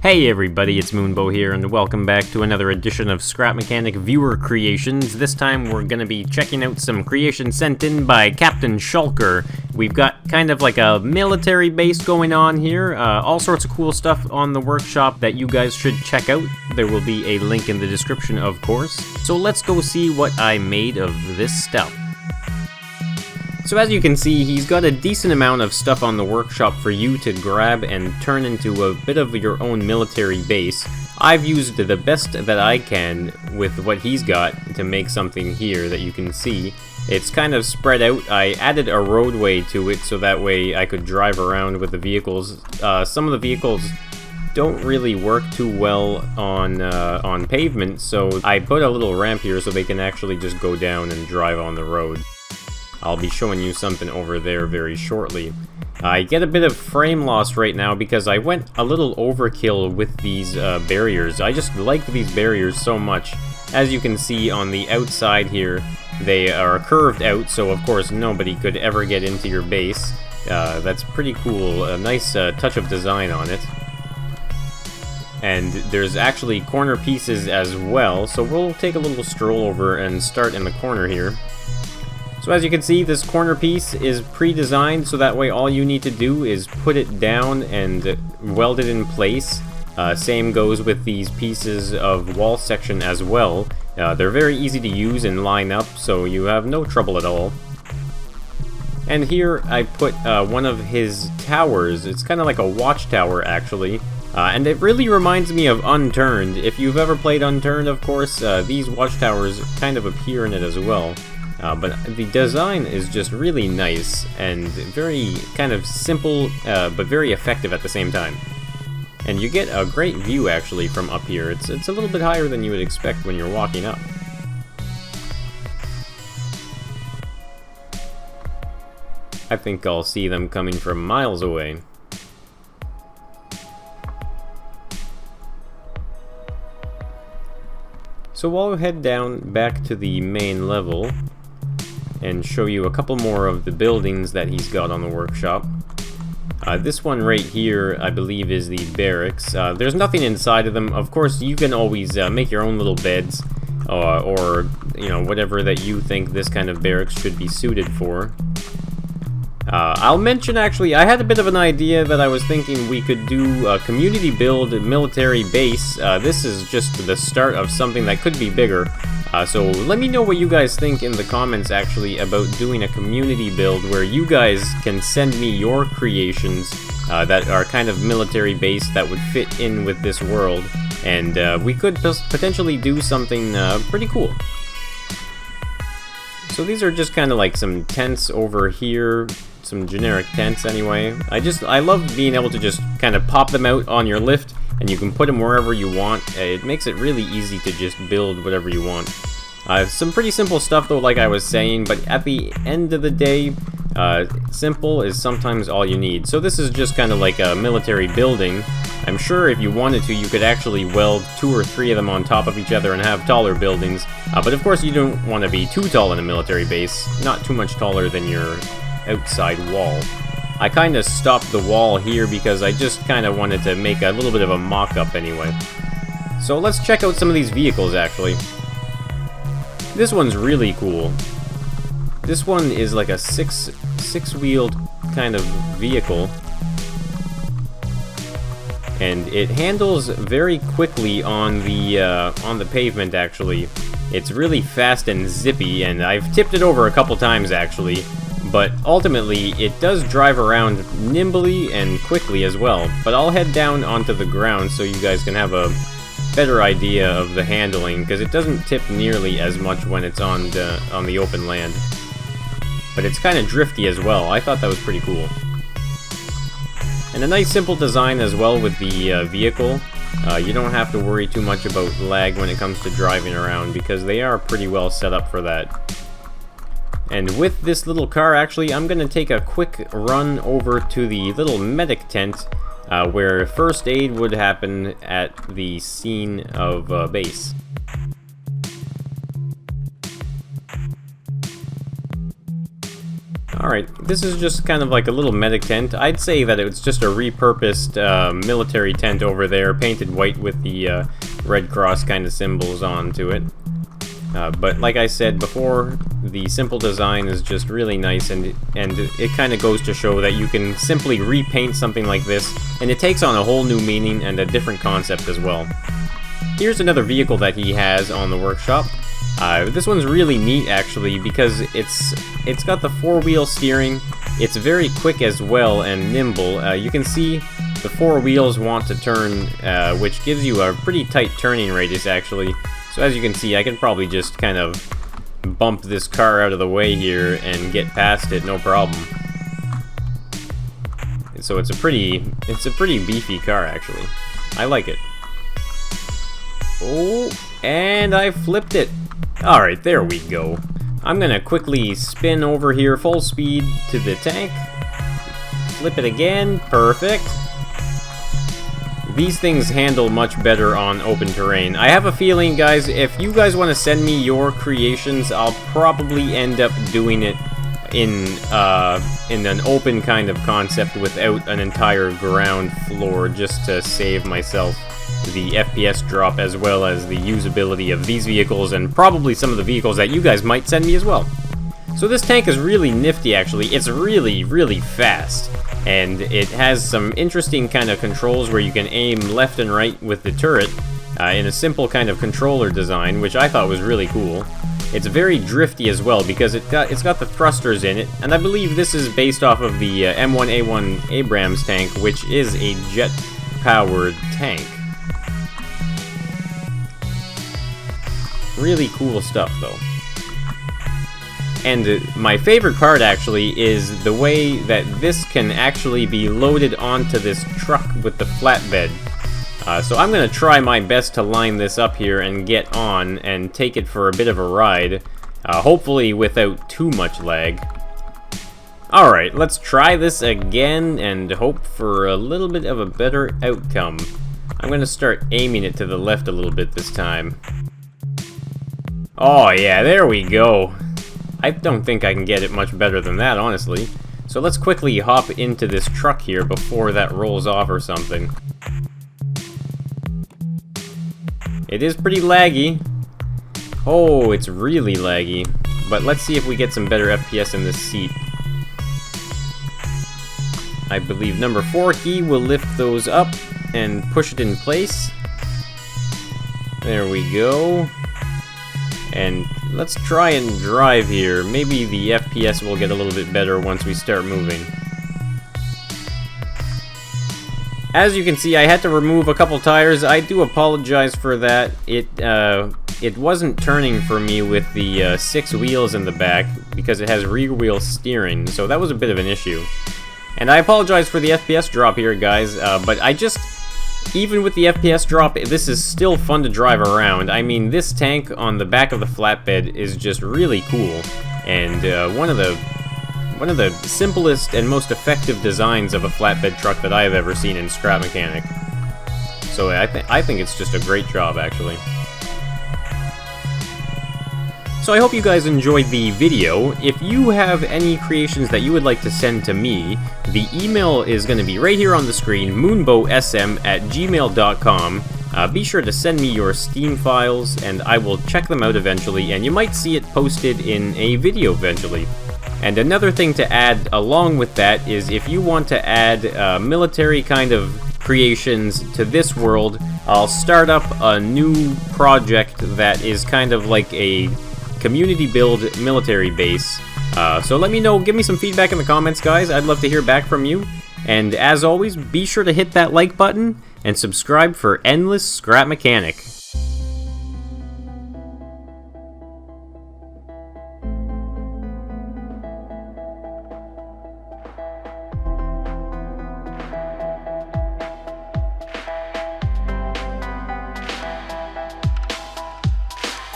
Hey everybody, it's moonbo here, and welcome back to another edition of Scrap Mechanic Viewer Creations. This time we're going to be checking out some creations sent in by Captain Shulker. We've got kind of like a military base going on here, all sorts of cool stuff on the workshop that you guys should check out. There will be a link in the description, of course. So let's go see what I made of this stuff. So as you can see, he's got a decent amount of stuff on the workshop for you to grab and turn into a bit of your own military base. I've used the best that I can with what he's got to make something here that you can see. It's kind of spread out. I added a roadway to it so that way I could drive around with the vehicles. Some of the vehicles don't really work too well on pavement, so I put a little ramp here so they can actually just go down and drive on the road. I'll be showing you something over there very shortly. I get a bit of frame loss right now because I went a little overkill with these barriers. I just like these barriers so much. As you can see on the outside here, they are curved out, so of course nobody could ever get into your base. That's pretty cool. A nice touch of design on it. And there's actually corner pieces as well, so we'll take a little stroll over and start in the corner here. So as you can see, this corner piece is pre-designed, so that way all you need to do is put it down and weld it in place. Same goes with these pieces of wall section as well. They're very easy to use and line up, so you have no trouble at all. And here I put one of his towers. It's kind of like a watchtower, actually. And it really reminds me of Unturned. If you've ever played Unturned, of course, these watchtowers kind of appear in it as well. But the design is just really nice and very kind of simple, but very effective at the same time. And you get a great view actually from up here. It's a little bit higher than you would expect when you're walking up. I think I'll see them coming from miles away. So I'll head down back to the main level and show you a couple more of the buildings that he's got on the workshop. This one right here, I believe, is the Barracks. There's nothing inside of them. Of course, you can always make your own little beds, or you know, whatever that you think this kind of barracks should be suited for. I'll mention, actually, I had a bit of an idea that I was thinking we could do a community build military base. This is just the start of something that could be bigger. So let me know what you guys think in the comments, actually, about doing a community build where you guys can send me your creations that are kind of military base that would fit in with this world. And we could potentially do something pretty cool. So these are just kind of like some tents over here. Some generic tents anyway. I love being able to just kind of pop them out on your lift and you can put them wherever you want. It makes it really easy to just build whatever you want. Some pretty simple stuff though, like I was saying, but at the end of the day, simple is sometimes all you need. So this is just kind of like a military building. I'm sure if you wanted to, you could actually weld 2 or 3 of them on top of each other and have taller buildings. But of course you don't want to be too tall in a military base, not too much taller than your outside wall. I kind of stopped the wall here because I just kind of wanted to make a little bit of a mock-up anyway. So let's check out some of these vehicles, actually. This one's really cool. This one is like a six-wheeled kind of vehicle. And it handles very quickly on the pavement, actually. It's really fast and zippy, and I've tipped it over a couple times, actually. But ultimately, it does drive around nimbly and quickly as well. But I'll head down onto the ground so you guys can have a better idea of the handling, because it doesn't tip nearly as much when it's on the open land. But it's kind of drifty as well. I thought that was pretty cool. And a nice simple design as well with the vehicle. You don't have to worry too much about lag when it comes to driving around, because they are pretty well set up for that. And with this little car, actually, I'm going to take a quick run over to the little medic tent where first aid would happen at the scene of base. Alright, this is just kind of like a little medic tent. I'd say that it's just a repurposed military tent over there, painted white with the Red Cross kind of symbols onto it. But like I said before, the simple design is just really nice, and it kind of goes to show that you can simply repaint something like this, and it takes on a whole new meaning and a different concept as well. Here's another vehicle that he has on the workshop. This one's really neat actually, because it's got the four-wheel steering. It's very quick as well and nimble. You can see the four wheels want to turn, which gives you a pretty tight turning radius actually. So as you can see, I can probably just kind of bump this car out of the way here and get past it, no problem. So it's a pretty beefy car actually. I like it. Oh, and I flipped it. Alright, there we go. I'm gonna quickly spin over here full speed to the tank. Flip it again, perfect. These things handle much better on open terrain. I have a feeling, guys, if you guys want to send me your creations, I'll probably end up doing it in an open kind of concept without an entire ground floor, just to save myself the FPS drop as well as the usability of these vehicles and probably some of the vehicles that you guys might send me as well. So this tank is really nifty actually. It's really, really fast. And it has some interesting kind of controls where you can aim left and right with the turret in a simple kind of controller design, which I thought was really cool. It's very drifty as well because it's got the thrusters in it, and I believe this is based off of the M1A1 Abrams tank, which is a jet-powered tank. Really cool stuff, though. And my favorite part, actually, is the way that this can actually be loaded onto this truck with the flatbed. So I'm going to try my best to line this up here and get on and take it for a bit of a ride, hopefully without too much lag. Alright, let's try this again and hope for a little bit of a better outcome. I'm going to start aiming it to the left a little bit this time. Oh yeah, there we go. I don't think I can get it much better than that, honestly. So let's quickly hop into this truck here before that rolls off or something. It is pretty laggy. Oh, it's really laggy. But let's see if we get some better FPS in this seat. I believe number 4 key will lift those up and push it in place. There we go. And let's try and drive here. Maybe the FPS will get a little bit better once we start moving. As you can see, I had to remove a couple tires. I do apologize for that. It wasn't turning for me with the 6 wheels in the back because it has rear wheel steering, so that was a bit of an issue. And I apologize for the FPS drop here, guys, but even with the FPS drop, this is still fun to drive around. I mean, this tank on the back of the flatbed is just really cool, and one of the simplest and most effective designs of a flatbed truck that I have ever seen in Scrap Mechanic. So I think it's just a great job, actually. So I hope you guys enjoyed the video. If you have any creations that you would like to send to me, the email is going to be right here on the screen, moonboSM@gmail.com. Be sure to send me your Steam files, and I will check them out eventually, and you might see it posted in a video eventually. And another thing to add along with that is if you want to add military kind of creations to this world, I'll start up a new project that is kind of like a community build military base. So let me know, give me some feedback in the comments, guys. I'd love to hear back from you. And as always, be sure to hit that like button and subscribe for endless Scrap Mechanic.